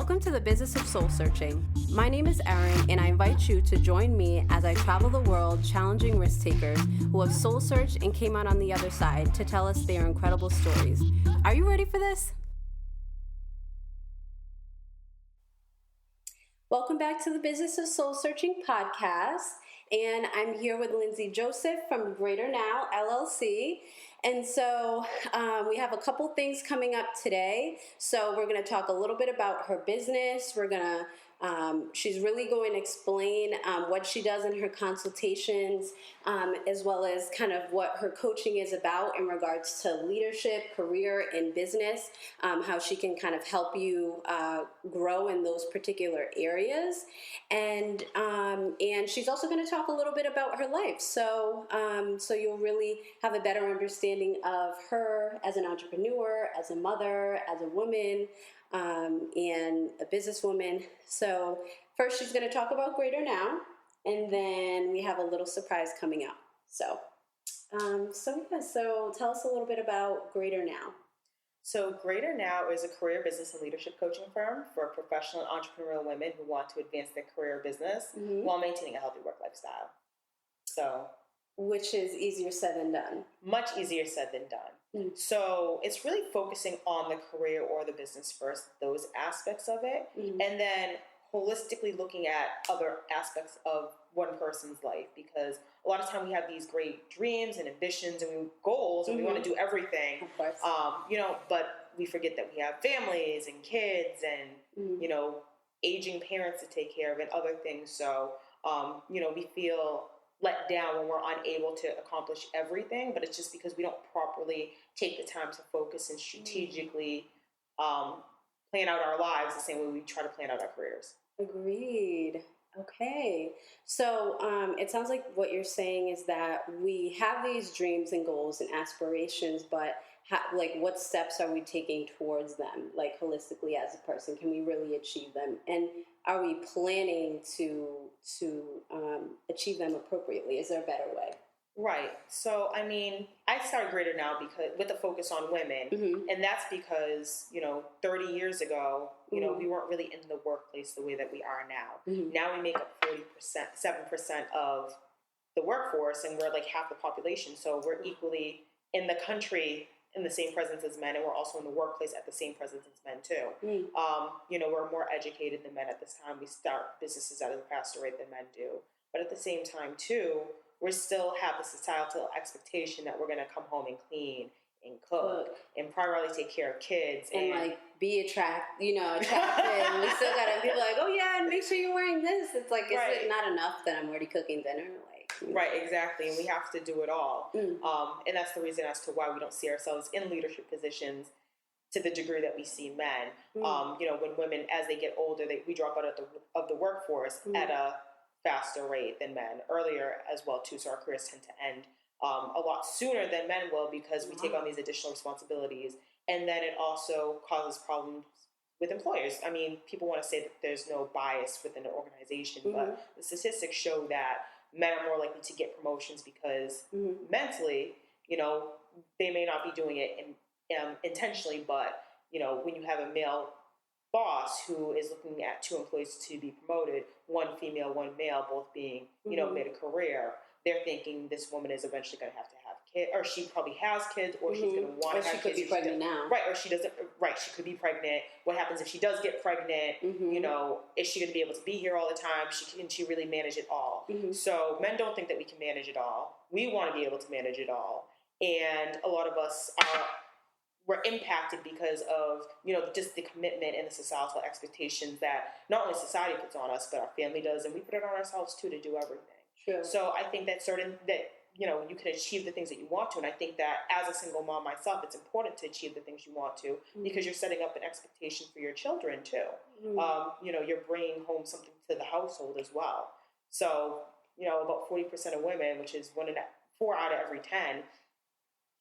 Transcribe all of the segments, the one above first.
Welcome to the Business of Soul Searching. My name is Erin, and I invite you to join me as I travel the world challenging risk takers who have soul searched and came out on the other side to tell us their incredible stories. Are you ready for this? Welcome back to the Business of Soul Searching podcast, and I'm here with Lindsay Joseph from Greater Now LLC. And so we have a couple things coming up today. So we're going to talk a little bit about her business. She's really going to explain what she does in her consultations, as well as kind of what her coaching is about in regards to leadership, career, and business, how she can kind of help you grow in those particular areas. And she's also going to talk a little bit about her life. So you'll really have a better understanding of her as an entrepreneur, as a mother, as a woman, and a businesswoman. So first she's going to talk about Greater Now, and then we have a little surprise coming up. So tell us a little bit about Greater Now. So Greater Now is a career business and leadership coaching firm for professional and entrepreneurial women who want to advance their career business while maintaining a healthy work lifestyle. Which is easier said than done. Much easier said than done. So it's really focusing on the career or the business first, those aspects of it, and then holistically looking at other aspects of one person's life, because a lot of time we have these great dreams and ambitions and goals and we want to do everything, of course. But we forget that we have families and kids and, aging parents to take care of and other things. So, we feel let down when we're unable to accomplish everything, but it's just because we don't properly take the time to focus and strategically plan out our lives the same way we try to plan out our careers. Agreed. Okay. So it sounds like what you're saying is that we have these dreams and goals and aspirations, but what steps are we taking towards them, like holistically as a person? Can we really achieve them? And are we planning to achieve them appropriately? Is there a better way? Right. So, I started Greater Now because with a focus on women, and that's because, 30 years ago, we weren't really in the workplace the way that we are now. Now we make up 7% of the workforce, and we're like half the population. So we're equally in the country in the same presence as men, and we're also in the workplace at the same presence as men too. We're more educated than men at this time. We start businesses at a faster rate than men do. But at the same time too, we still have the societal expectation that we're going to come home and clean and cook and primarily take care of kids and be attractive. We still got to be like, oh yeah, and make sure you're wearing this. It's like, is it not enough that I'm already cooking dinner? Right, exactly. And we have to do it all. And that's the reason as to why we don't see ourselves in leadership positions to the degree that we see men. When women, as they get older, we drop out of the workforce at a faster rate than men, earlier as well too. So our careers tend to end a lot sooner than men will, because we take on these additional responsibilities. And then it also causes problems with employers. People want to say that there's no bias within an organization, but the statistics show that men are more likely to get promotions because mentally, they may not be doing it intentionally, but, when you have a male boss who is looking at two employees to be promoted, one female, one male, both being, made a career, they're thinking this woman is eventually going to have kids, or she probably has kids, or she's going to want to have kids. Or she could be pregnant now. Right, or she doesn't, she could be pregnant. What happens if she does get pregnant? Is she going to be able to be here all the time? Can she really manage it all? So men don't think that we can manage it all. We want to be able to manage it all. And a lot of us we're impacted because of, just the commitment and the societal expectations that not only society puts on us, but our family does, and we put it on ourselves too to do everything. True. So I think that you can achieve the things that you want to, and I think that as a single mom myself, it's important to achieve the things you want to, because you're setting up an expectation for your children too. You're bringing home something to the household as well. So, about 40% of women, which is 4 out of every 10,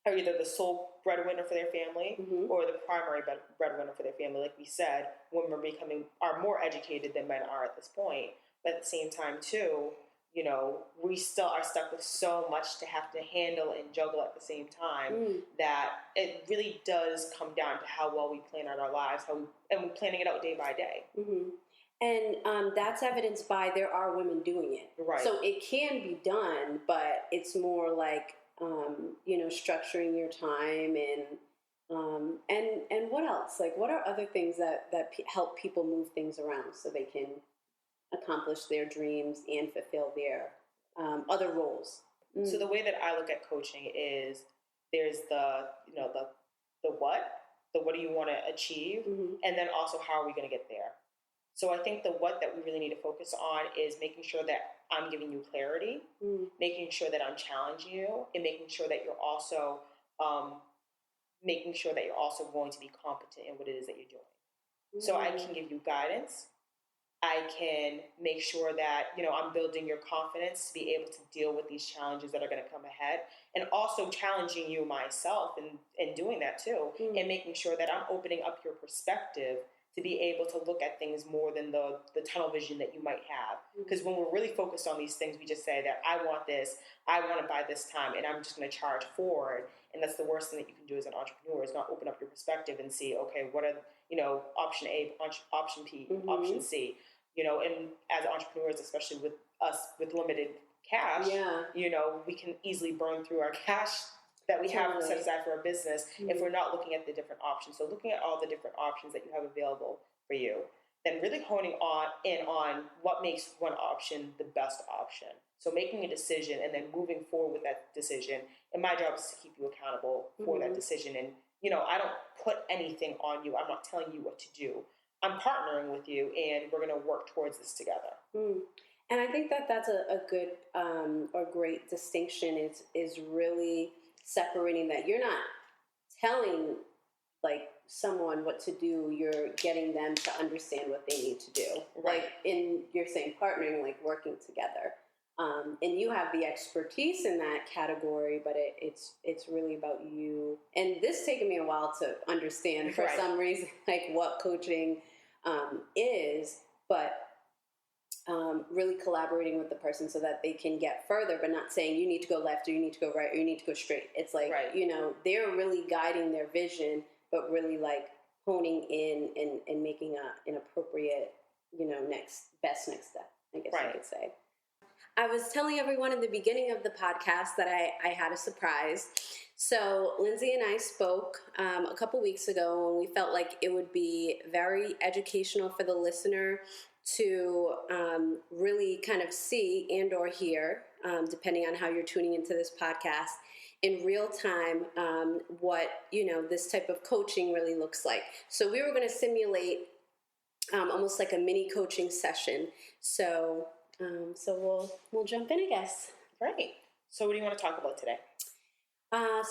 are either the sole breadwinner for their family or the primary breadwinner for their family. Like we said, women are more educated than men are at this point. But at the same time, too, we still are stuck with so much to have to handle and juggle at the same time that it really does come down to how well we plan out our lives, and we're planning it out day by day. Mm-hmm. And that's evidenced by there are women doing it. Right. So it can be done, but it's more like, structuring your time and what else? Like, what are other things that help people move things around so they can accomplish their dreams and fulfill their other roles? So the way that I look at coaching is there's the what do you want to achieve, and then also how are we going to get there. So I think the what that we really need to focus on is making sure that I'm giving you clarity, making sure that I'm challenging you, and making sure that you're also going to be competent in what it is that you're doing. So I can give you guidance. I can make sure that, I'm building your confidence to be able to deal with these challenges that are going to come ahead, and also challenging you myself and doing that too, and making sure that I'm opening up your perspective to be able to look at things more than the tunnel vision that you might have. Because when we're really focused on these things, we just say that I want this, I want to buy this time, and I'm just going to charge forward. And that's the worst thing that you can do as an entrepreneur, is not open up your perspective and see, okay, what are, option A, option B, option C. And as entrepreneurs, especially with us with limited cash, we can easily burn through our cash that we have set aside for our business if we're not looking at the different options. So looking at all the different options that you have available for you, then really honing in on what makes one option the best option. So making a decision and then moving forward with that decision. And my job is to keep you accountable for that decision. And, I don't put anything on you. I'm not telling you what to do. I'm partnering with you, and we're going to work towards this together. And I think that that's a good or great distinction is really separating that. You're not telling like someone what to do, you're getting them to understand what they need to do. Right. Like you're saying partnering, like working together. And you have the expertise in that category, but it's really about you. And this taken me a while to understand for some reason, like what coaching is, but really collaborating with the person so that they can get further, but not saying you need to go left or you need to go right or you need to go straight. It's like, they're really guiding their vision, but really like honing in and making an appropriate, best next step, I guess I could say. I was telling everyone in the beginning of the podcast that I had a surprise. So Lindsay and I spoke a couple weeks ago, and we felt like it would be very educational for the listener to really kind of see and or hear, depending on how you're tuning into this podcast, in real time what, this type of coaching really looks like. So we were going to simulate almost like a mini coaching session. So we'll jump in, I guess. Great. So what do you want to talk about today?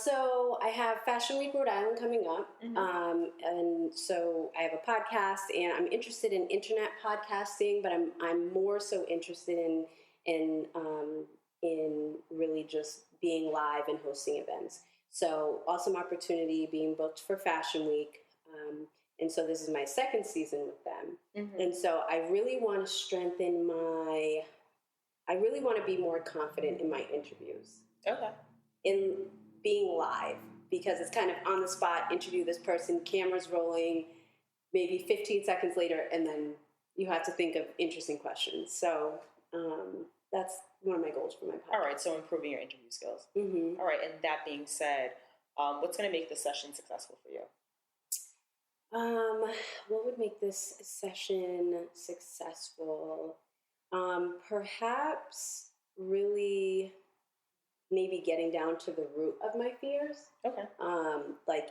So I have Fashion Week Rhode Island coming up, and so I have a podcast, and I'm interested in internet podcasting, but I'm more so interested in really just being live and hosting events. So awesome opportunity being booked for Fashion Week. And so this is my second season with them. And so I really want to I really want to be more confident in my interviews. Okay. In being live, because it's kind of on the spot, interview this person, cameras rolling, maybe 15 seconds later, and then you have to think of interesting questions. So that's one of my goals for my podcast. All right, so improving your interview skills. All right, and that being said, what's going to make the session successful for you? What would make this session successful? Perhaps really maybe getting down to the root of my fears. Okay. Like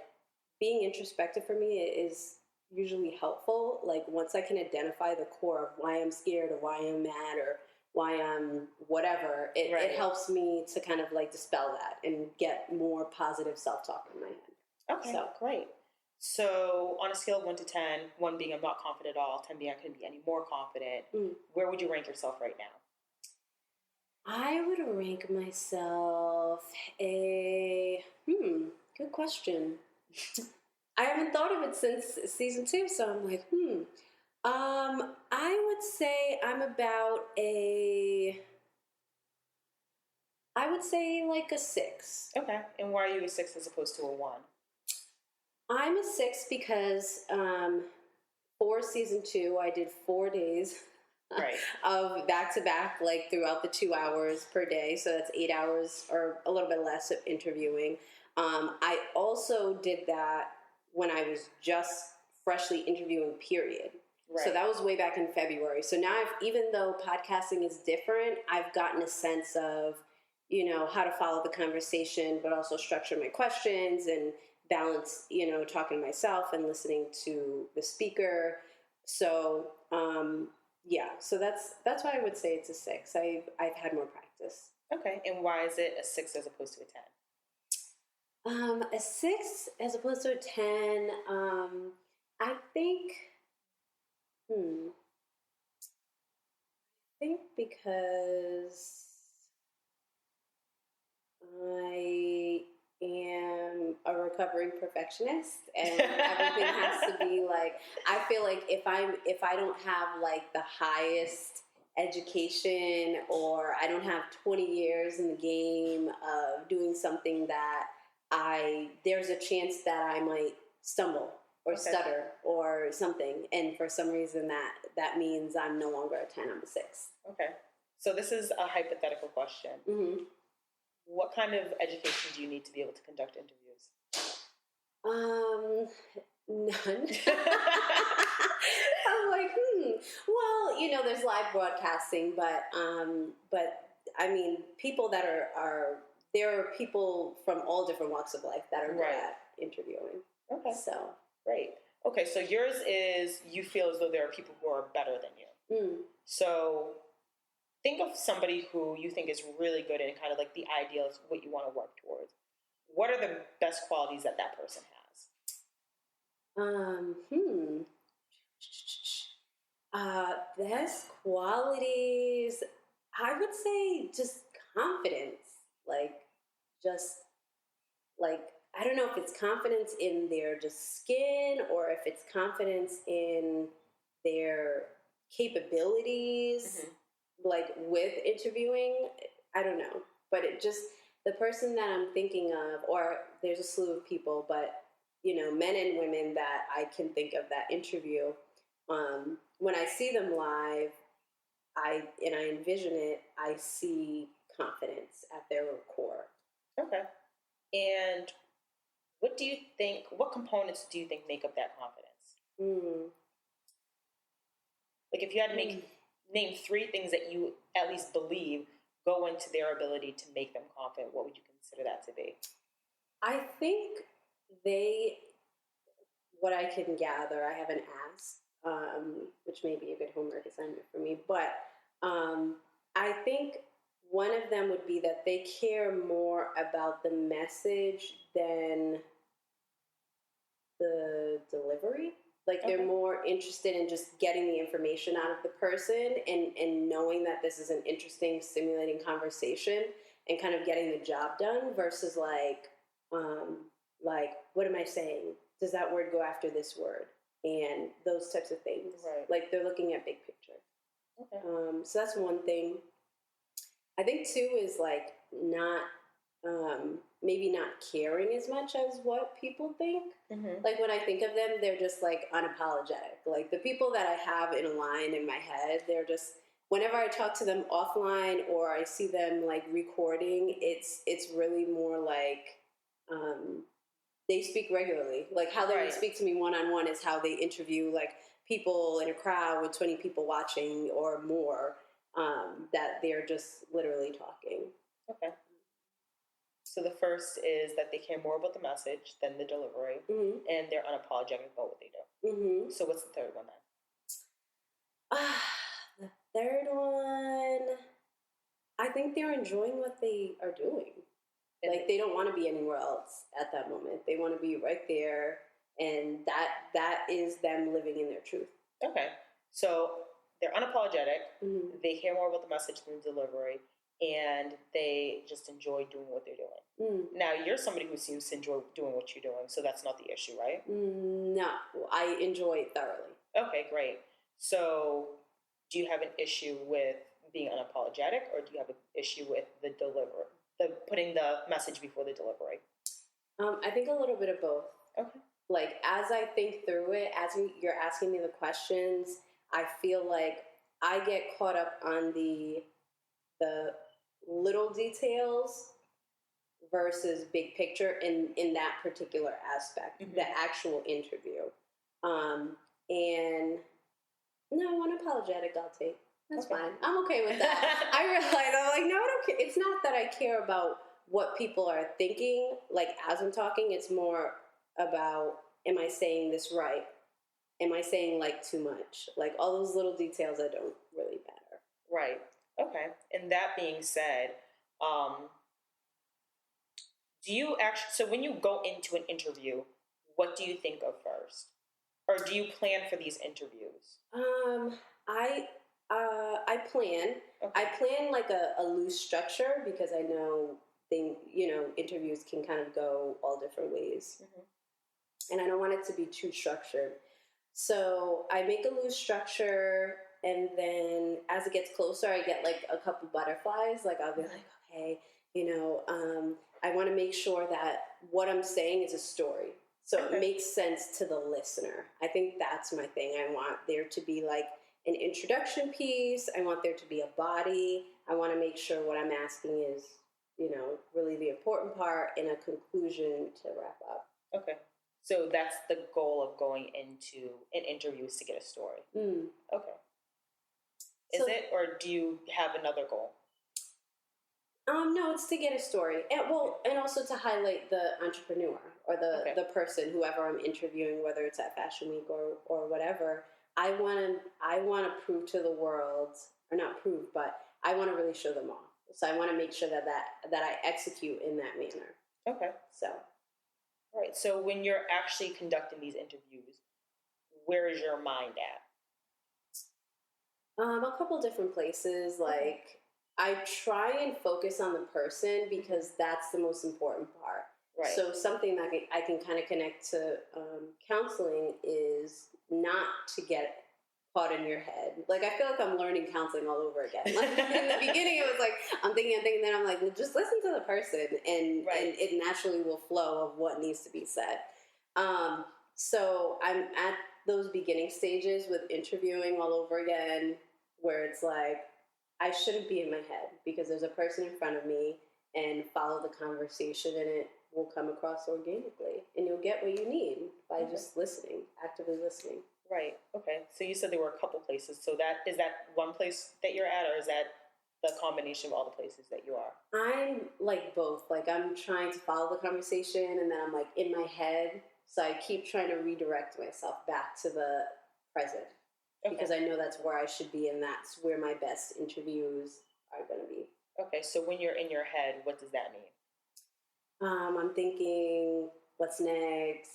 being introspective for me is usually helpful. Like once I can identify the core of why I'm scared or why I'm mad or why I'm whatever, it helps me to kind of like dispel that and get more positive self-talk in my head. Okay, so great. So on a scale of 1 to 10, 1 being I'm not confident at all, 10 being I couldn't be any more confident, where would you rank yourself right now? I would rank myself good question. I haven't thought of it since season 2, so I'm like, I would say I'm about a would say like a 6. Okay. And why are you a 6 as opposed to a 1? I'm a 6 because for season 2, I did 4 days Right. of back-to-back, like throughout the 2 hours per day. So that's 8 hours or a little bit less of interviewing. I also did that when I was just freshly interviewing, period. Right. So that was way back in February. So now, even though podcasting is different, I've gotten a sense of, how to follow the conversation, but also structure my questions and balance, talking to myself and listening to the speaker. So, so that's why I would say it's a 6. I've had more practice. Okay. And why is it a 6 as opposed to a 10? A 6 as opposed to a 10, I think, because I am a recovering perfectionist and everything has to be like, I feel like if I don't have like the highest education, or I don't have 20 years in the game of doing something that there's a chance that I might stumble or stutter or something. And for some reason that means I'm no longer a 10, I'm a 6. Okay. So this is a hypothetical question. Mm-hmm. What kind of education do you need to be able to conduct interviews? None. I'm like, well, there's live broadcasting, but I mean, people that there are people from all different walks of life that are good at interviewing. Okay. So. Great. Okay, so yours is, you feel as though there are people who are better than you. Mm. So think of somebody who you think is really good and kind of like the ideal of what you want to work towards. What are the best qualities that person has? Best qualities, I would say just confidence. I don't know if it's confidence in their just skin or if it's confidence in their capabilities, with interviewing. I don't know. But the person that I'm thinking of, or there's a slew of people, but, men and women that I can think of that interview, when I see them live, I envision it, I see confidence at their core. Okay. And what components do you think make up that confidence? Like if you had to name 3 things that you at least believe go into their ability to make them confident, what would you consider that to be? I think what I can gather, I haven't asked, which may be a good homework assignment for me, but I think one of them would be that they care more about the message than the delivery. Like they're more interested in just getting the information out of the person and knowing that this is an interesting, stimulating conversation and kind of getting the job done versus like, what am I saying? Does that word go after this word? And those types of things. Right. Like they're looking at big picture. Okay. So that's one thing. I think 2 is like not, maybe not caring as much as what people think. Mm-hmm. Like when I think of them, they're just like unapologetic. Like the people that I have in a line in my head, they're just, whenever I talk to them offline or I see them like recording, it's really more like, they speak regularly. Like how they would speak to me one-on-one is how they interview like people in a crowd with 20 people watching or more, that they're just literally talking. Okay. So the first is that they care more about the message than the delivery, and they're unapologetic about what they do. Mm-hmm. So what's the third one then? The third one, I think they're enjoying what they are doing. Like they don't want to be anywhere else at that moment. They want to be right there, and that is them living in their truth. Okay, so they're unapologetic. Mm-hmm. They care more about the message than the delivery, and they just enjoy doing what they're doing. Mm. Now, you're somebody who seems to enjoy doing what you're doing, so that's not the issue, right? No, I enjoy it thoroughly. Okay, great. So do you have an issue with being unapologetic, or do you have an issue with the putting the message before the delivery? I think a little bit of both. Okay. Like, as I think through it, as you're asking me the questions, I feel like I get caught up on the little details versus big picture in that particular aspect, the actual interview. And no, unapologetic, I'll take. That's fine. I'm okay with that. I realize, I'm like, no, I don't care. It's not that I care about what people are thinking. Like, as I'm talking, it's more about, am I saying this right? Am I saying, like, too much? Like, all those little details that don't really matter. Right. Okay. And that being said, do you actually, so when you go into an interview, what do you think of first? Or do you plan for these interviews? I plan. Okay. I plan like a loose structure because I know interviews can kind of go all different ways. And I don't want it to be too structured. So I make a loose structure, and then as it gets closer, I get like a couple butterflies. Like, I'll be like, okay, I want to make sure that what I'm saying is a story. So it makes sense to the listener. I think that's my thing. I want there to be like an introduction piece. I want there to be a body. I want to make sure what I'm asking is, really the important part, and a conclusion to wrap up. Okay. So that's the goal of going into an interview, is to get a story. Okay. Is it, or do you have another goal? No, it's to get a story. And also to highlight the entrepreneur or the person, whoever I'm interviewing, whether it's at Fashion Week or whatever. I want to prove to the world, or not prove, but I want to really show them all. So I want to make sure that I execute in that manner. Okay. So. All right. So when you're actually conducting these interviews, where is your mind at? A couple different places. Like, I try and focus on the person because that's the most important part. Right. So something that I can kind of connect to counseling is not to get caught in your head. Like, I feel like I'm learning counseling all over again. Like, in the beginning, it was like, I'm thinking, then I'm like, well, just listen to the person, and it naturally will flow of what needs to be said. So I'm at those beginning stages with interviewing all over again, where it's like, I shouldn't be in my head because there's a person in front of me, and follow the conversation, and it will come across organically, and you'll get what you need by just listening, actively listening. Right. Okay. So you said there were a couple places. So is that one place that you're at, or is that the combination of all the places that you are? I'm like both. Like, I'm trying to follow the conversation, and then I'm like in my head. So I keep trying to redirect myself back to the present because I know that's where I should be, and that's where my best interviews are going to be. Okay. So when you're in your head, what does that mean? I'm thinking, what's next?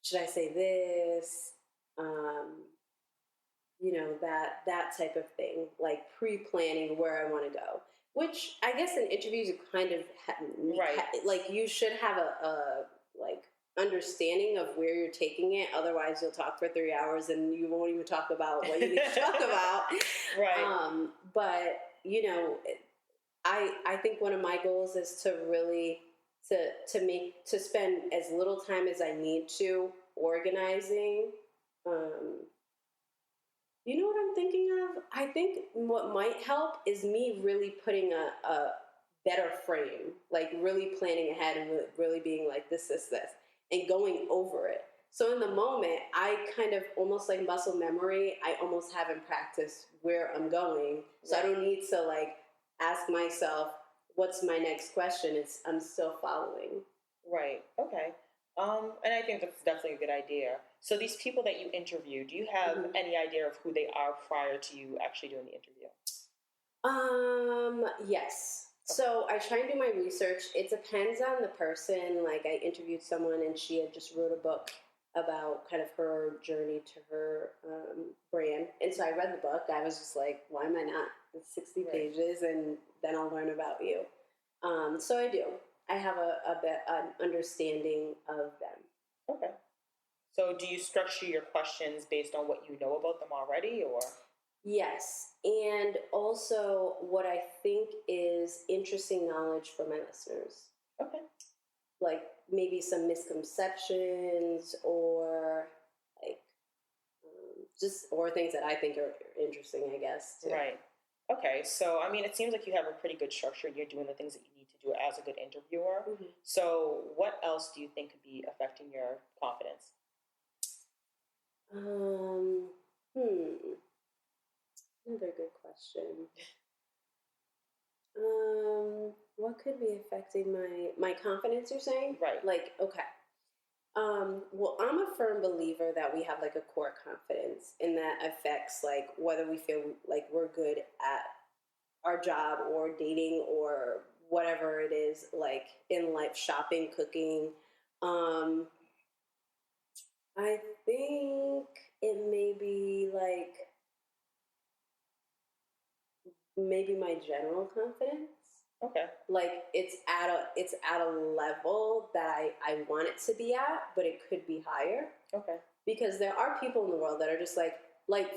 Should I say this? That type of thing, like pre-planning where I want to go, which I guess in interviews you kind of like you should have a understanding of where you're taking it. Otherwise you'll talk for 3 hours and you won't even talk about what you need to talk about. Right. But I think one of my goals is to really to spend as little time as I need to organizing. You know what I'm thinking of? I think what might help is me really putting a better frame, like really planning ahead and really being like this, and going over it. So in the moment, I kind of almost like muscle memory, I almost haven't practiced where I'm going. So I don't need to like ask myself, what's my next question? I'm still following. Right. Okay. And I think that's definitely a good idea. So these people that you interview, do you have any idea of who they are prior to you actually doing the interview? Yes. Okay. So I try and do my research. It depends on the person. Like, I interviewed someone and she had just wrote a book about kind of her journey to her brand. And so I read the book. I was just like, why am I not? It's 60 pages, and then I'll learn about you. So I do. I have an understanding of them. Okay. So do you structure your questions based on what you know about them already, or? Yes. And also what I think is interesting knowledge for my listeners. Okay. Like maybe some misconceptions or like just or things that I think are interesting, I guess. Too. Right. Okay. So, I mean, it seems like you have a pretty good structure. You're doing the things that you need to do as a good interviewer. Mm-hmm. So, what else do you think could be affecting your confidence? Another good question. What could be affecting my confidence, you're saying? Right. Like, okay. Well, I'm a firm believer that we have like a core confidence, and that affects like whether we feel like we're good at our job or dating or whatever it is, like in life, shopping, cooking. I think it may be like maybe my general confidence. Okay. Like it's at a level that I want it to be at, but it could be higher. Okay. Because there are people in the world that are just like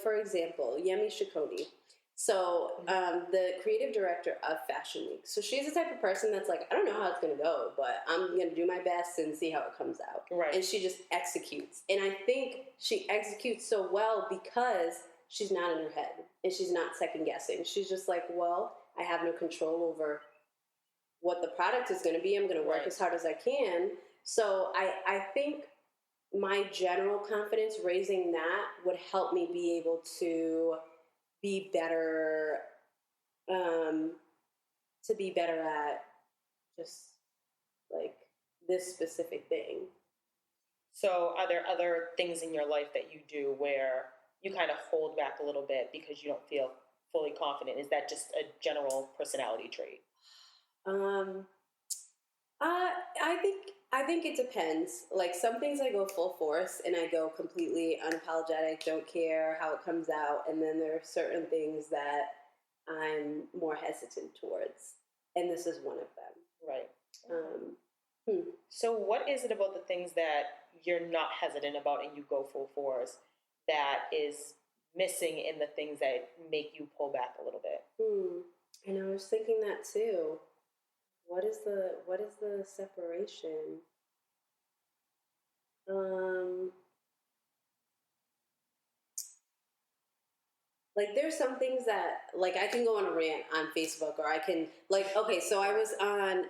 for example, Yemi Shikodi. So the creative director of Fashion Week. So she's the type of person that's like, I don't know how it's going to go, but I'm going to do my best and see how it comes out. Right. And she just executes. And I think she executes so well because she's not in her head and she's not second guessing. She's just like, well, I have no control over what the product is going to be. I'm going to work as hard as I can. So I think my general confidence, raising that would help me be able to be better, at just like this specific thing. So are there other things in your life that you do where you kind of hold back a little bit because you don't feel fully confident? Is that just a general personality trait? I think it depends. Like some things I go full force and I go completely unapologetic, don't care how it comes out, and then there are certain things that I'm more hesitant towards, and this is one of them. Right. So what is it about the things that you're not hesitant about and you go full force that is missing in the things that make you pull back a little bit? And I was thinking that too. What is the separation? Like there's some things that like I can go on a rant on Facebook, or I can like, okay, so I was on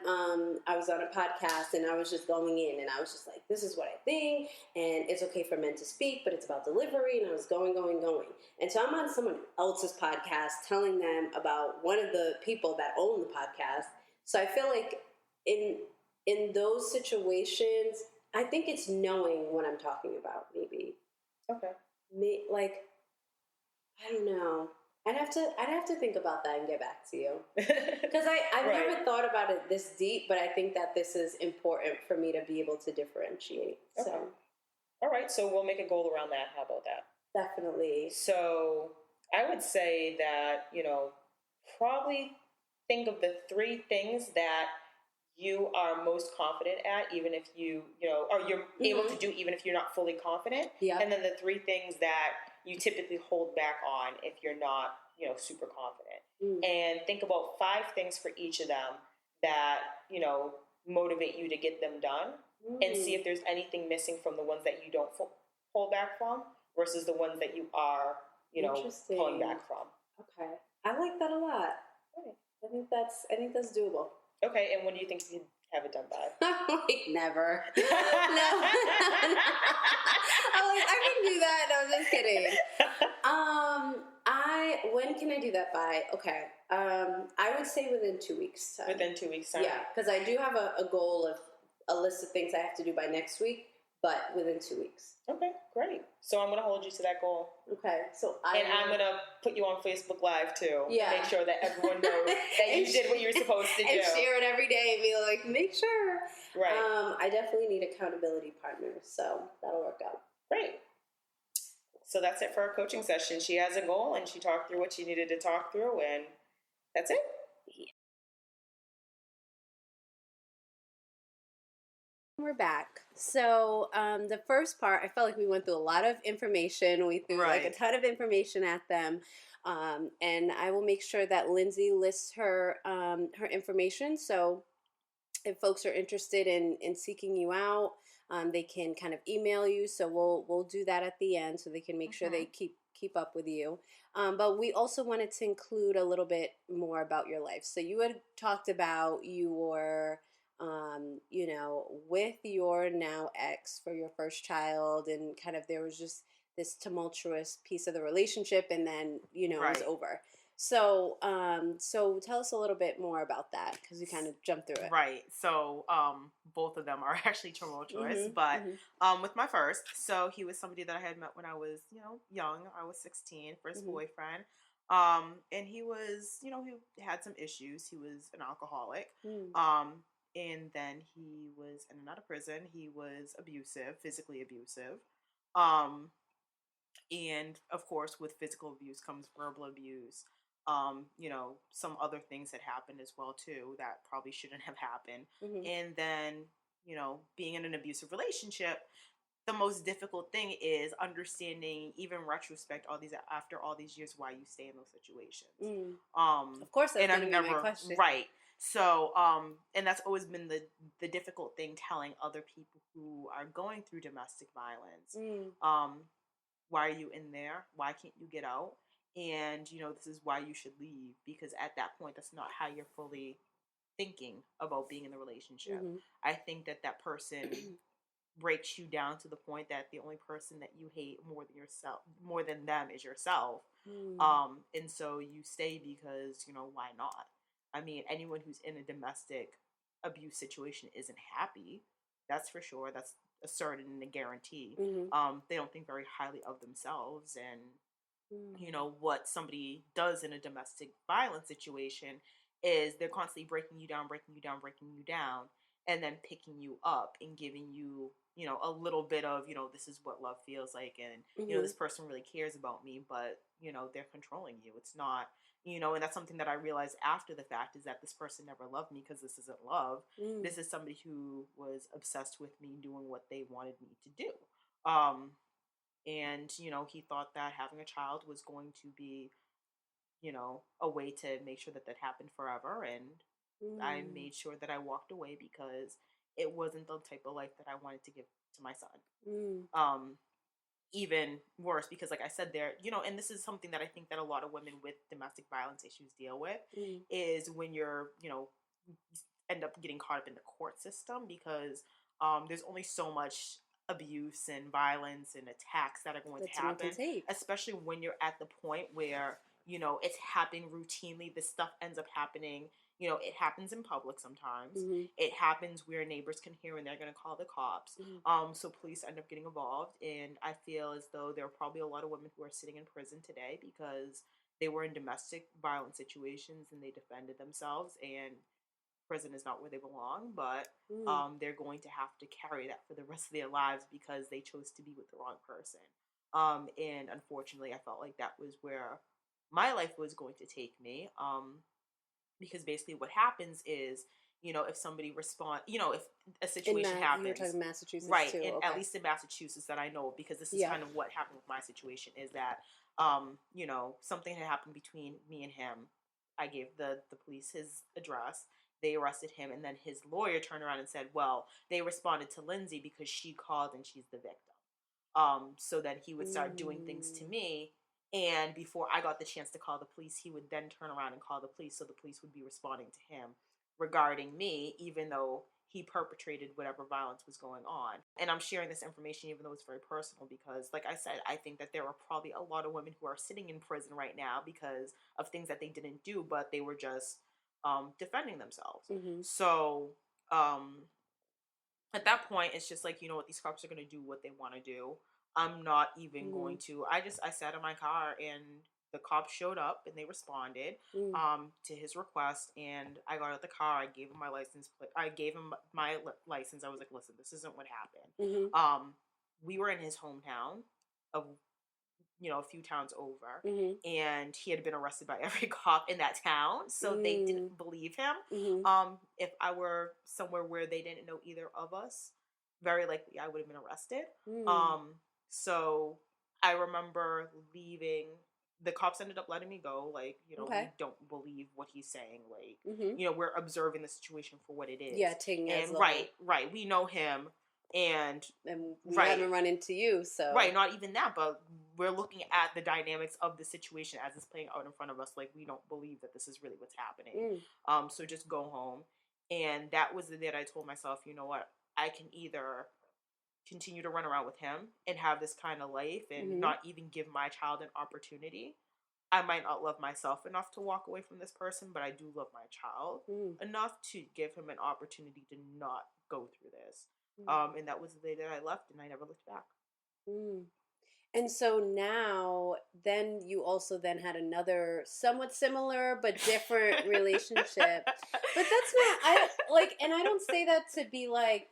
a podcast and I was just going in and I was just like, this is what I think, and it's okay for men to speak, but it's about delivery, and I was going. And so I'm on someone else's podcast telling them about one of the people that own the podcast. So I feel like in those situations, I think it's knowing what I'm talking about, maybe. Okay. Like, I don't know. I'd have to think about that and get back to you. Because I've never thought about it this deep, but I think that this is important for me to be able to differentiate. Okay. So. All right, so we'll make a goal around that. How about that? Definitely. So I would say that, probably think of the 3 things that you are most confident at, even if you or you're able to do even if you're not fully confident. Yeah. And then the 3 things that you typically hold back on if you're not, super confident. And think about 5 things for each of them that, motivate you to get them done, and see if there's anything missing from the ones that you don't hold back from versus the ones that you are, pulling back from. Okay. I like that a lot. Right. I think that's doable. Okay, and when do you think you have it done by? Like never. No. I'm like, I can do that. No, I'm just kidding. When can I do that by? Okay. I would say within 2 weeks time. Within 2 weeks time? Yeah, because I do have a goal of a list of things I have to do by next week, but within 2 weeks. Okay, great. So I'm going to hold you to that goal. Okay, so I'm going to put you on Facebook Live too. Yeah. To make sure that everyone knows that you did what you were supposed to do. And share it every day and be like, make sure. Right. I definitely need accountability partners, so that'll work out. Great. So that's it for our coaching session. She has a goal and she talked through what she needed to talk through, and that's it. Yeah. We're back. So the first part, I felt like we went through a lot of information. We threw like a ton of information at them. And I will make sure that Lindsay lists her her information. So if folks are interested in seeking you out, they can kind of email you. So we'll do that at the end, so they can make sure they keep up with you. But we also wanted to include a little bit more about your life. So you had talked about your with your now ex for your first child, and kind of there was just this tumultuous piece of the relationship, and then it was over. So, so tell us a little bit more about that, because you kind of jumped through it. Right. So, both of them are actually tumultuous, but with my first, so he was somebody that I had met when I was, young. I was 16, first boyfriend. And he was, he had some issues. He was an alcoholic. And then he was in and out of prison. He was abusive, physically abusive. And of course, with physical abuse comes verbal abuse. Some other things that happened as well too that probably shouldn't have happened. And then, being in an abusive relationship, the most difficult thing is understanding, even retrospect, after all these years, why you stay in those situations. Of course, that's going to be my question. Right. So, and that's always been the difficult thing, telling other people who are going through domestic violence. Why are you in there? Why can't you get out? And, this is why you should leave, because at that point, that's not how you're fully thinking about being in the relationship. I think that person breaks you down to the point that the only person that you hate more than them is yourself. And so you stay because, why not? I mean, anyone who's in a domestic abuse situation isn't happy. That's for sure. That's a certain and a guarantee. They don't think very highly of themselves, and what somebody does in a domestic violence situation is they're constantly breaking you down, and then picking you up and giving you, a little bit of, this is what love feels like, and this person really cares about me, but they're controlling you. It's not, and that's something that I realized after the fact, is that this person never loved me, because this isn't love. This is somebody who was obsessed with me doing what they wanted me to do. And, he thought that having a child was going to be, a way to make sure that happened forever. And I made sure that I walked away, because it wasn't the type of life that I wanted to give to my son. Even worse, because like I said there, and this is something that I think that a lot of women with domestic violence issues deal with, is when you're, end up getting caught up in the court system, because there's only so much abuse and violence and attacks that are going to happen, especially when you're at the point where, it's happening routinely. This stuff ends up happening. It happens in public sometimes. It happens where neighbors can hear and they're going to call the cops. So police end up getting involved. And I feel as though there are probably a lot of women who are sitting in prison today because they were in domestic violence situations and they defended themselves, and prison is not where they belong, but they're going to have to carry that for the rest of their lives because they chose to be with the wrong person. And unfortunately, I felt like that was where my life was going to take me. Because basically what happens is, if somebody if a situation happens. You're talking Massachusetts right, too. And Okay. at least in Massachusetts that I know of, because this is kind of what happened with my situation, is that, something had happened between me and him. I gave the police his address. They arrested him, and then his lawyer turned around and said, well, they responded to Lindsay because she called and she's the victim. So then he would start doing things to me, and before I got the chance to call the police, he would then turn around and call the police, so the police would be responding to him regarding me, even though he perpetrated whatever violence was going on. And I'm sharing this information even though it's very personal, because like I said, I think that there are probably a lot of women who are sitting in prison right now because of things that they didn't do, but they were just defending themselves. So at that point, it's just like, what, these cops are going to do what they want to do. I'm not even going to. I sat in my car, and the cops showed up and they responded to his request, and I got out the car. I gave him my license. I gave him my license. I was like, listen, this isn't what happened. We were in his hometown of, a few towns over, and he had been arrested by every cop in that town, so they didn't believe him. If I were somewhere where they didn't know either of us, very likely I would have been arrested. So I remember leaving the cops ended up letting me go. Like, you know, Okay. we don't believe what he's saying. Like, Mm-hmm. you know, we're observing the situation for what it is. Yeah, taking it as and a right. We know him, and we haven't run into you, so right. Not even that, but we're looking at the dynamics of the situation as it's playing out in front of us. Like, we don't believe that this is really what's happening. So just go home. And that was the day that I told myself, you know what, I can either continue to run around with him and have this kind of life and not even give my child an opportunity. I might not love myself enough to walk away from this person, but I do love my child enough to give him an opportunity to not go through this. And that was the day that I left, and I never looked back. And so now, then you also then had another somewhat similar but different relationship. But that's not, and I don't say that to be like,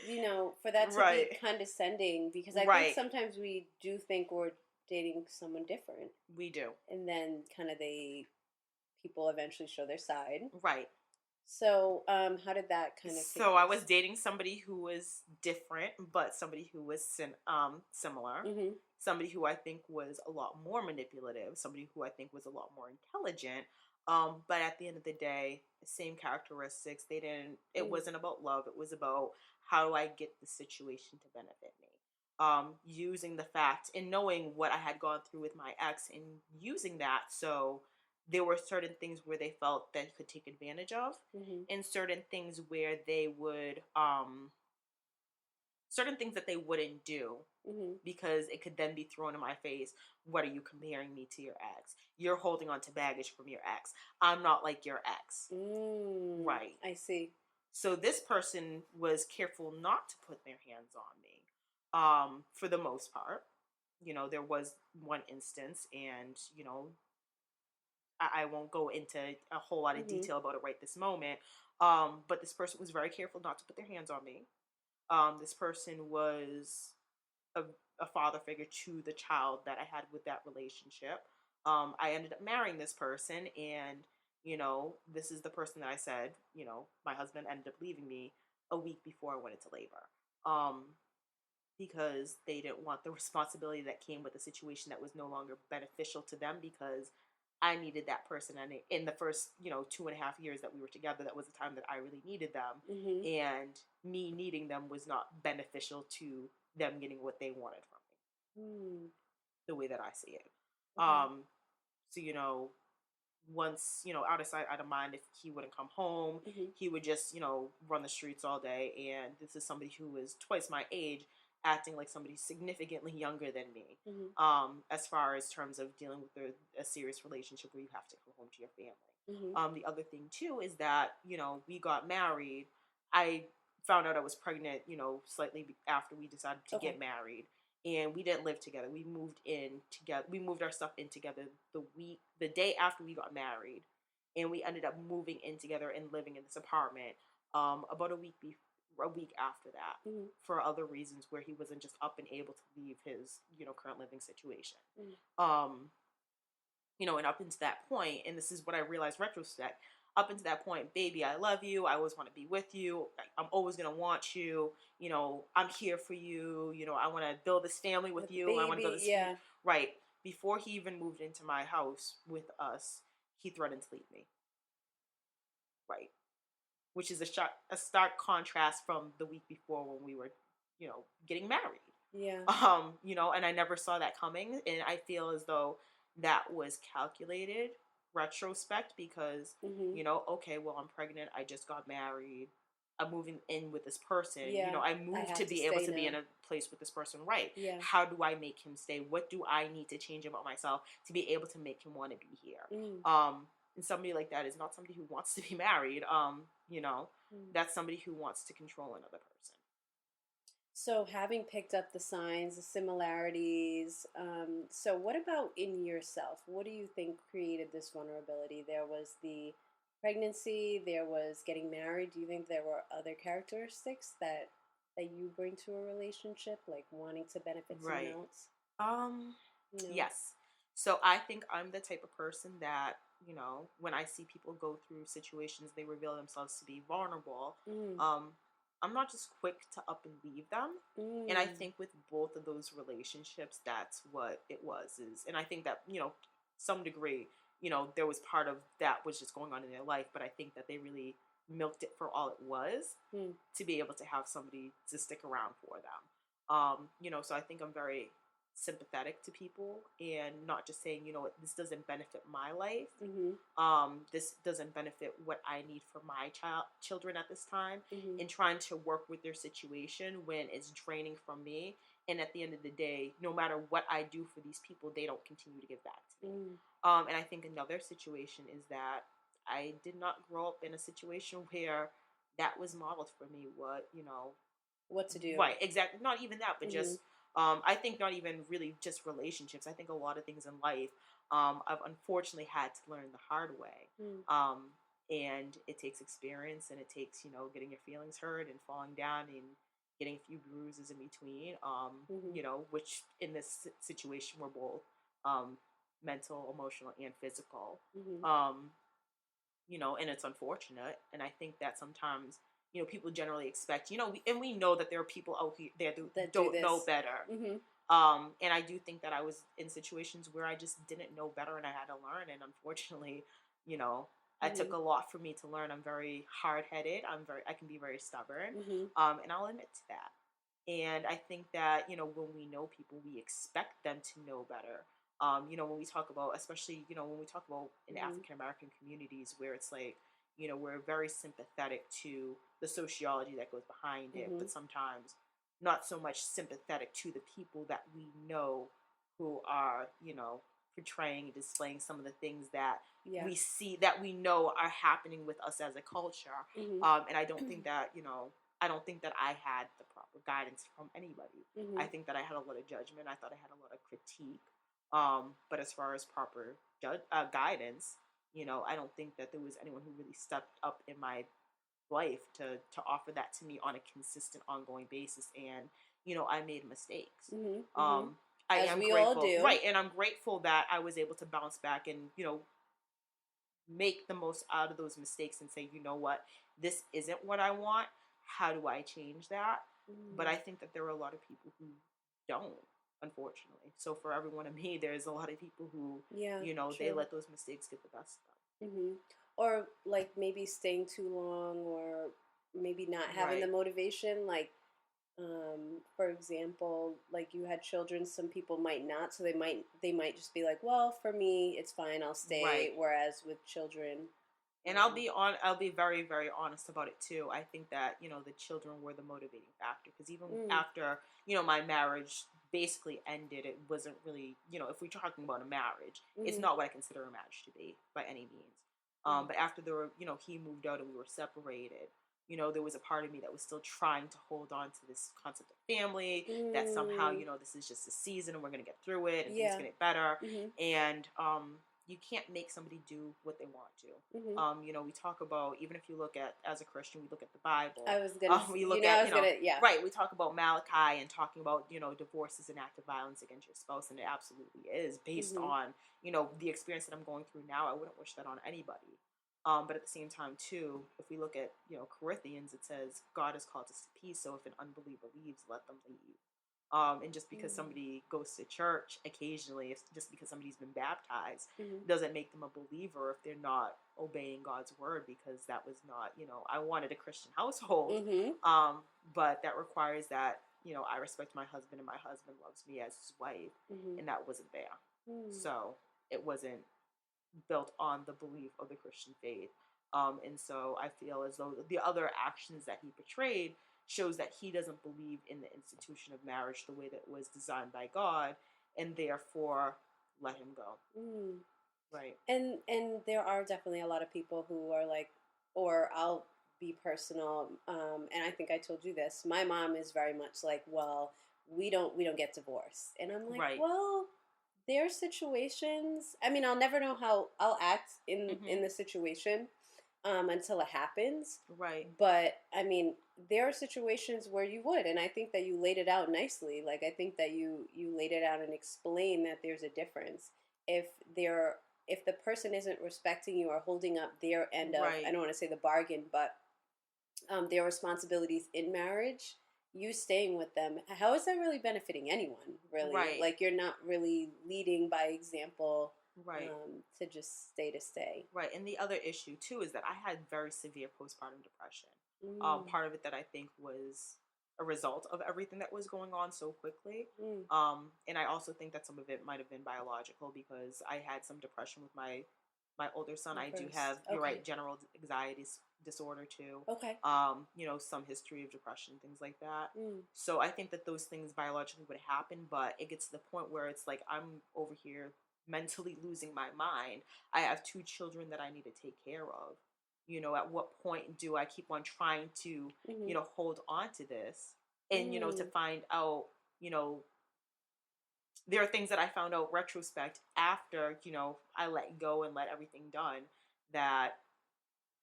you know, for that to be condescending, because I think sometimes we do think we're dating someone different. We do. And then kind of people eventually show their side. Right. So, how did that kind of take So, I was dating somebody who was different, but somebody who was similar. Somebody who I think was a lot more manipulative. Somebody who I think was a lot more intelligent. But at the end of the day, same characteristics. It wasn't about love. It was about, how do I get the situation to benefit me? Using the fact and knowing what I had gone through with my ex and using that. So there were certain things where they felt that you could take advantage of, and certain things where they would, certain things that they wouldn't do, because it could then be thrown in my face. What are you comparing me to your ex? You're holding on to baggage from your ex. I'm not like your ex. Right. I see. So this person was careful not to put their hands on me, for the most part. You know, there was one instance, and, you know, I won't go into a whole lot of detail about it right this moment. But this person was very careful not to put their hands on me. This person was a father figure to the child that I had with that relationship. I ended up marrying this person, and, you know, this is the person that I said, you know, my husband ended up leaving me a week before I went into labor. Because they didn't want the responsibility that came with a situation that was no longer beneficial to them, because I needed that person. And in the first, you know, 2.5 years that we were together, that was the time that I really needed them. And me needing them was not beneficial to them getting what they wanted from me. The way that I see it. So, you know, once, you know, out of sight, out of mind, if he wouldn't come home, he would just, you know, run the streets all day. And this is somebody who was twice my age, acting like somebody significantly younger than me, as far as terms of dealing with a serious relationship where you have to come home to your family. The other thing, too, is that, you know, we got married. I found out I was pregnant, you know, slightly after we decided to get married. And we didn't live together. We moved in together. We moved our stuff in together the day after we got married. And we ended up moving in together and living in this apartment about a week after that, for other reasons where he wasn't just up and able to leave his, you know, current living situation. You know, and up until that point, and this is what I realized retrospect, up until that point, baby, I love you. I always want to be with you. I'm always going to want you. You know, I'm here for you. You know, I want to build this family with you. Baby, I want to build this right. Before he even moved into my house with us, he threatened to leave me. Right. Which is a stark contrast from the week before when we were, you know, getting married. Yeah. You know, and I never saw that coming. And I feel as though that was calculated retrospect, because, you know, okay, well, I'm pregnant. I just got married. I'm moving in with this person. Yeah, you know, I moved to be able to be in a place with this person. Right. Yeah. How do I make him stay? What do I need to change about myself to be able to make him want to be here? And somebody like that is not somebody who wants to be married. You know, that's somebody who wants to control another person. So having picked up the signs, the similarities, so what about in yourself? What do you think created this vulnerability? There was the pregnancy, there was getting married. Do you think there were other characteristics that you bring to a relationship, like wanting to benefit someone else? No? Yes. So I think I'm the type of person that, you know, when I see people go through situations, they reveal themselves to be vulnerable. I'm not just quick to up and leave them. And I think with both of those relationships, that's what it was. And I think that, you know, some degree, there was part of that was just going on in their life, but I think that they really milked it for all it was to be able to have somebody to stick around for them. So I think I'm very sympathetic to people and not just saying, this doesn't benefit my life. This doesn't benefit what I need for my children at this time, and trying to work with their situation when it's draining from me. And at the end of the day, no matter what I do for these people, they don't continue to give back to me. And I think another situation is that I did not grow up in a situation where that was modeled for me. What to do. Right, exactly. Not even that, but just, I think not even really just relationships. I think a lot of things in life, I've unfortunately had to learn the hard way. And it takes experience, and it takes, getting your feelings hurt and falling down and getting a few bruises in between, which in this situation were both mental, emotional, and physical. And it's unfortunate. And I think that sometimes, people generally expect, and we know that there are people out there that don't know better. And I do think that I was in situations where I just didn't know better and I had to learn. And unfortunately, it took a lot for me to learn. I'm very hard-headed. I can be very stubborn. And I'll admit to that. And I think that, when we know people, we expect them to know better. When we talk about, especially, when we talk about in African-American communities where it's like, we're very sympathetic to the sociology that goes behind it, but sometimes not so much sympathetic to the people that we know who are, portraying, displaying some of the things that we see, that we know are happening with us as a culture. And I don't think that, I don't think that I had the proper guidance from anybody. I think that I had a lot of judgment. I thought I had a lot of critique. But as far as proper guidance, I don't think that there was anyone who really stepped up in my life to offer that to me on a consistent, ongoing basis. And, I made mistakes. I As am we grateful, all do. right? And I'm grateful that I was able to bounce back and, make the most out of those mistakes and say, you know what, this isn't what I want. How do I change that? But I think that there are a lot of people who don't, unfortunately. So for every one of me, there's a lot of people who, they let those mistakes get the best of them. Or like maybe staying too long, or maybe not having the motivation. Like, for example, like you had children, some people might not, so they might just be like, well, for me, it's fine, I'll stay. Whereas with children, and I'll be very, very honest about it too. I think that, the children were the motivating factor, because even after, my marriage basically ended, it wasn't really, if we're talking about a marriage, it's not what I consider a marriage to be by any means. But after he moved out and we were separated, there was a part of me that was still trying to hold on to this concept of family, that somehow, this is just a season and we're going to get through it and things going to get better. And, you can't make somebody do what they want to. We talk about, even if you look at, as a Christian, we look at the Bible. I was going to, right, we talk about Malachi and talking about, divorce is an act of violence against your spouse, and it absolutely is, based on, the experience that I'm going through now. I wouldn't wish that on anybody. But at the same time, too, if we look at, Corinthians, it says, God has called us to peace, so if an unbeliever leaves, let them leave. And just because somebody goes to church occasionally, just because somebody's been baptized, doesn't make them a believer if they're not obeying God's word, because that was not, I wanted a Christian household. But that requires that, I respect my husband and my husband loves me as his wife, and that wasn't there. So it wasn't built on the belief of the Christian faith. And so I feel as though the other actions that he portrayed shows that he doesn't believe in the institution of marriage the way that it was designed by God, and therefore let him go. Right. And there are definitely a lot of people who are like, or I'll be personal, and I think I told you this, my mom is very much like, well, we don't get divorced. And I'm like, well, there are situations, I mean, I'll never know how I'll act in the situation until it happens. Right. But, I mean, there are situations where you would, and I think that you laid it out nicely. Like, I think that you laid it out and explained that there's a difference. If the person isn't respecting you or holding up their end of, I don't want to say the bargain, but their responsibilities in marriage, you staying with them, how is that really benefiting anyone, really? Right. Like, you're not really leading by example Right. To just stay to stay. Right. And the other issue too is that I had very severe postpartum depression. Mm. Part of it that I think was a result of everything that was going on so quickly. Mm. And I also think that some of it might have been biological because I had some depression with my older son. I do have, you're right, general anxiety disorder too. Okay. Some history of depression, things like that. Mm. So I think that those things biologically would happen, but it gets to the point where it's like I'm over here mentally losing my mind. I have 2 children that I need to take care of. At what point do I keep on trying to, hold on to this and, to find out, there are things that I found out retrospect after, I let go and let everything done that,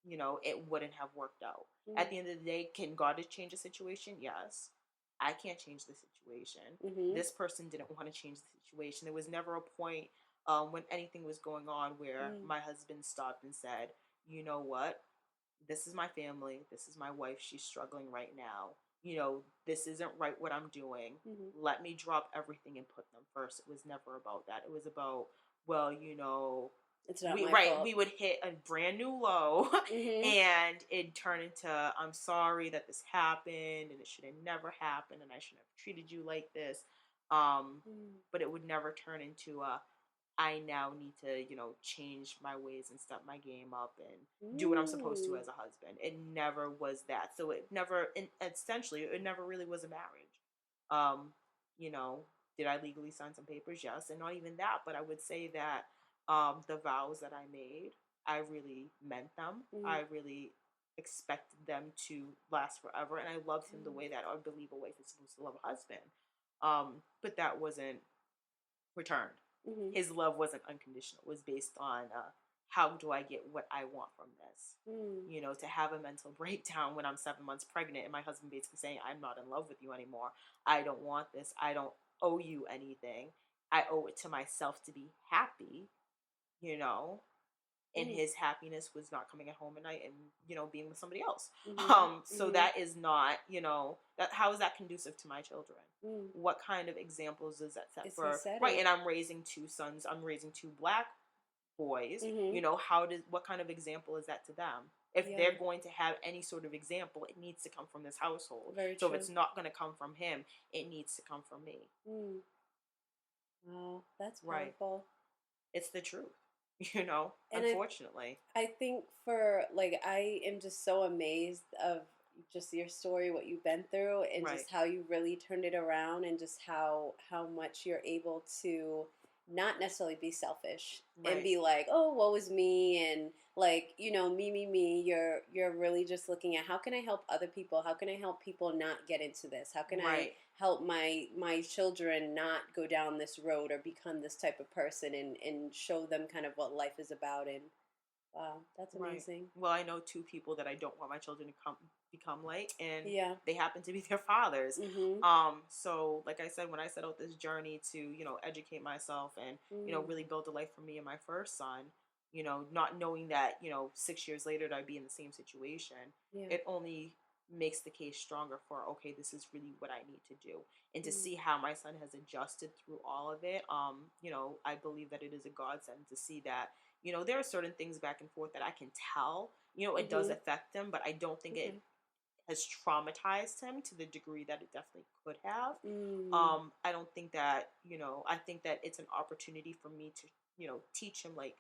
it wouldn't have worked out. Mm. At the end of the day, can God change the situation? Yes. I can't change the situation. Mm-hmm. This person didn't want to change the situation. There was never a point when anything was going on where my husband stopped and said, you know what? This is my family. This is my wife. She's struggling right now. This isn't right what I'm doing. Mm-hmm. Let me drop everything and put them first. It was never about that. It was about, well, it's not my fault. We would hit a brand new low and it'd turn into, I'm sorry that this happened and it should have never happened and I shouldn't have treated you like this. But it would never turn into I now need to, change my ways and step my game up and do what I'm supposed to as a husband. It never was that. So essentially, it never really was a marriage. Did I legally sign some papers? Yes. And not even that, but I would say that the vows that I made, I really meant them. I really expected them to last forever. And I loved him the way that I believe a wife is supposed to love a husband. But that wasn't returned. His love wasn't unconditional. It was based on how do I get what I want from this? To have a mental breakdown when I'm 7 months pregnant and my husband basically saying, I'm not in love with you anymore. I don't want this. I don't owe you anything. I owe it to myself to be happy, and his happiness was not coming at home at night and, being with somebody else. So that is not, how is that conducive to my children? What kind of examples does that set for? Right. And I'm raising 2 sons. I'm raising 2 black boys. What kind of example is that to them? If they're going to have any sort of example, it needs to come from this household. So if it's not going to come from him, it needs to come from me. Wow, that's powerful. Right. It's the truth. Unfortunately. I think I am just so amazed of just your story, what you've been through, and just how you really turned it around, and just how much you're able to not necessarily be selfish and be like, oh, woe is me, and me. You're really just looking at how can I help other people? How can I help people not get into this? How can I help my children not go down this road or become this type of person, and show them kind of what life is about? And wow, that's amazing. Well, I know 2 people that I don't want my children to become like, and they happen to be their fathers. So like I said, when I set out this journey to, educate myself and, really build a life for me and my first son, not knowing that, 6 years later I'd be in the same situation, it only makes the case stronger for, okay, this is really what I need to do. And to see how my son has adjusted through all of it, I believe that it is a godsend to see that, there are certain things back and forth that I can tell, it does affect him, but I don't think it has traumatized him to the degree that it definitely could have. I don't think that, I think that it's an opportunity for me to, teach him, like,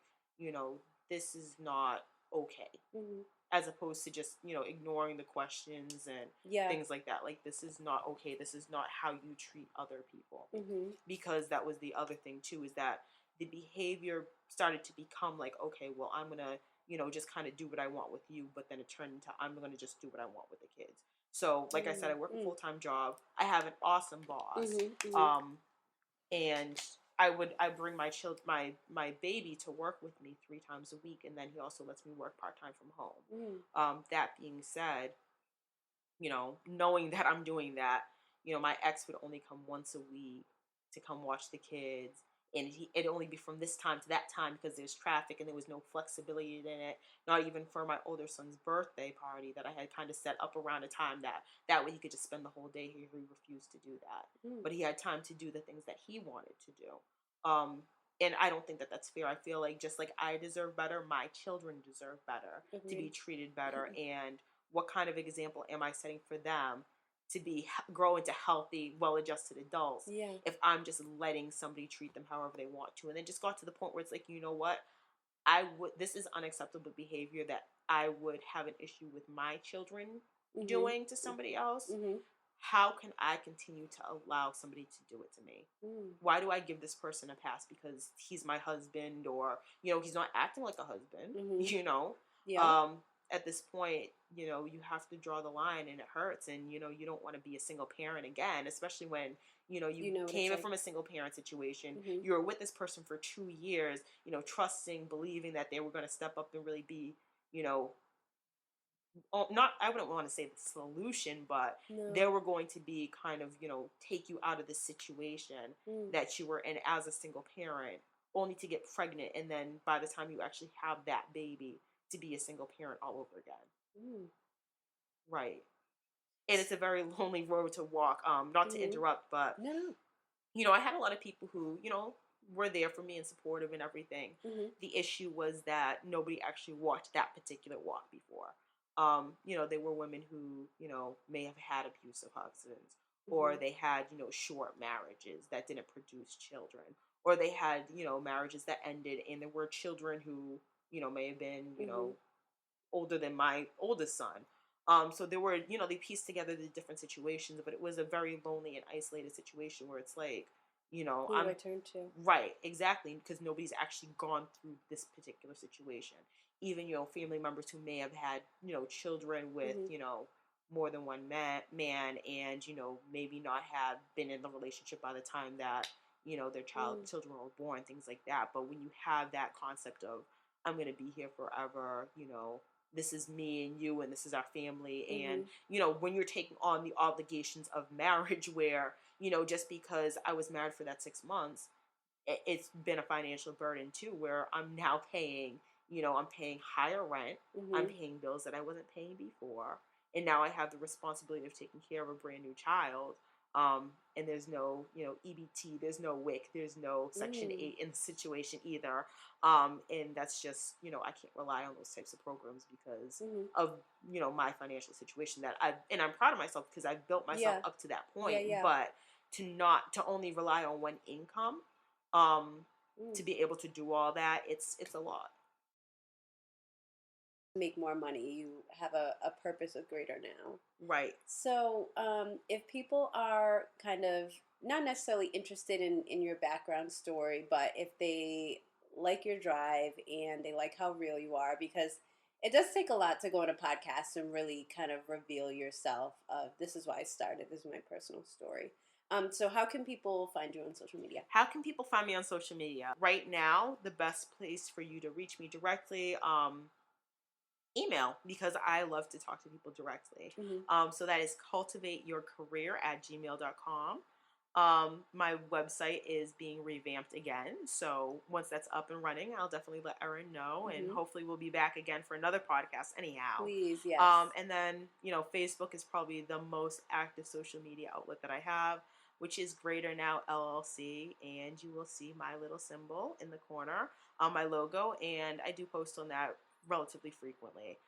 this is not okay. As opposed to just, ignoring the questions and things like that. Like, this is not okay. This is not how you treat other people. Because that was the other thing, too, is that the behavior started to become like, okay, well, I'm going to, just kind of do what I want with you. But then it turned into, I'm going to just do what I want with the kids. So, like I said, I work a full-time job. I have an awesome boss. And I bring my baby to work with me 3 times a week, and then he also lets me work part-time from home. That being said, knowing that I'm doing that, my ex would only come once a week to come watch the kids, and it'd only be from this time to that time because there's traffic and there was no flexibility in it, not even for my older son's birthday party that I had kind of set up around a time that way he could just spend the whole day here. He refused to do that. But he had time to do the things that he wanted to do. And I don't think that that's fair. I feel like just like I deserve better, my children deserve better, to be treated better. And what kind of example am I setting for them to grow into healthy, well-adjusted adults if I'm just letting somebody treat them however they want to? And then just got to the point where it's like, you know what? This is unacceptable behavior that I would have an issue with my children doing to somebody else. How can I continue to allow somebody to do it to me? Why do I give this person a pass because he's my husband, or, you know, he's not acting like a husband, you know? At this point, you know, you have to draw the line, and it hurts. And, you know, you don't want to be a single parent again, especially when, you know, you came in from a single parent situation. You were with this person for 2 years, you know, trusting, believing that they were going to step up and really be, you know, I wouldn't want to say the solution, but they were going to be kind of, you know, take you out of the situation that you were in as a single parent, only to get pregnant. And then by the time you actually have that baby, to be a single parent all over again. Right. And it's a very lonely road to walk. Not to interrupt, but, you know, I had a lot of people who, you know, were there for me and supportive and everything. The issue was that nobody actually walked that particular walk before. You know, they were women who, you know, may have had abusive husbands, or they had, you know, short marriages that didn't produce children, or they had, you know, marriages that ended and there were children who, you know, may have been, you know, older than my oldest son. So there were, you know, they pieced together the different situations, but it was a very lonely and isolated situation where it's like, you know, who do I turn to? Right, exactly, because nobody's actually gone through this particular situation. Even, you know, family members who may have had, you know, children with, you know, more than one man, and, you know, maybe not have been in the relationship by the time that, you know, their children were born, things like that. But when you have that concept of, I'm going to be here forever, you know, this is me and you, and this is our family. And, you know, when you're taking on the obligations of marriage where, you know, just because I was married for that 6 months, it's been a financial burden too, where I'm now paying, you know, I'm paying higher rent. I'm paying bills that I wasn't paying before. And now I have the responsibility of taking care of a brand new child. And there's no, you know, EBT, there's no WIC, there's no Section 8 in the situation either. And that's just, you know, I can't rely on those types of programs because of, you know, my financial situation and I'm proud of myself because I've built myself up to that point. But to only rely on one income, to be able to do all that, it's a lot. Make more money. You have a purpose of Greater Now. Right. So if people are kind of not necessarily interested in your background story, but if they like your drive and they like how real you are, because it does take a lot to go on a podcast and really kind of reveal yourself. This is why I started. This is my personal story. So how can people find you on social media? How can people find me on social media? Right now, the best place for you to reach me directly, email, because I love to talk to people directly. So that is cultivateyourcareer@gmail.com. My website is being revamped again. So once that's up and running, I'll definitely let Erin know, and hopefully we'll be back again for another podcast anyhow. Please, yes. And then, you know, Facebook is probably the most active social media outlet that I have, which is Greater Now LLC, and you will see my little symbol in the corner on my logo, and I do post on that relatively frequently.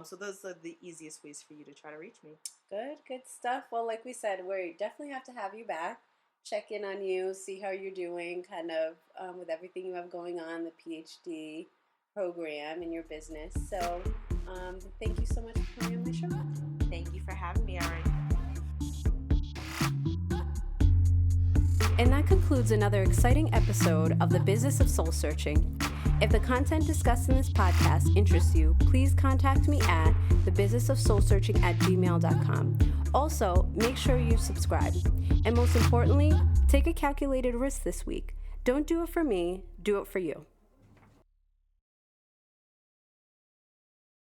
So those are the easiest ways for you to try to reach me. Good stuff. Well, like we said, we definitely have to have you back, check in on you, see how you're doing, kind of with everything you have going on, the PhD program and your business. So thank you so much for coming on my show. Thank you for having me, Erin. And that concludes another exciting episode of The Business of Soul Searching. If the content discussed in this podcast interests you, please contact me at thebusinessofsoulsearching@gmail.com. Also, make sure you subscribe. And most importantly, take a calculated risk this week. Don't do it for me, do it for you.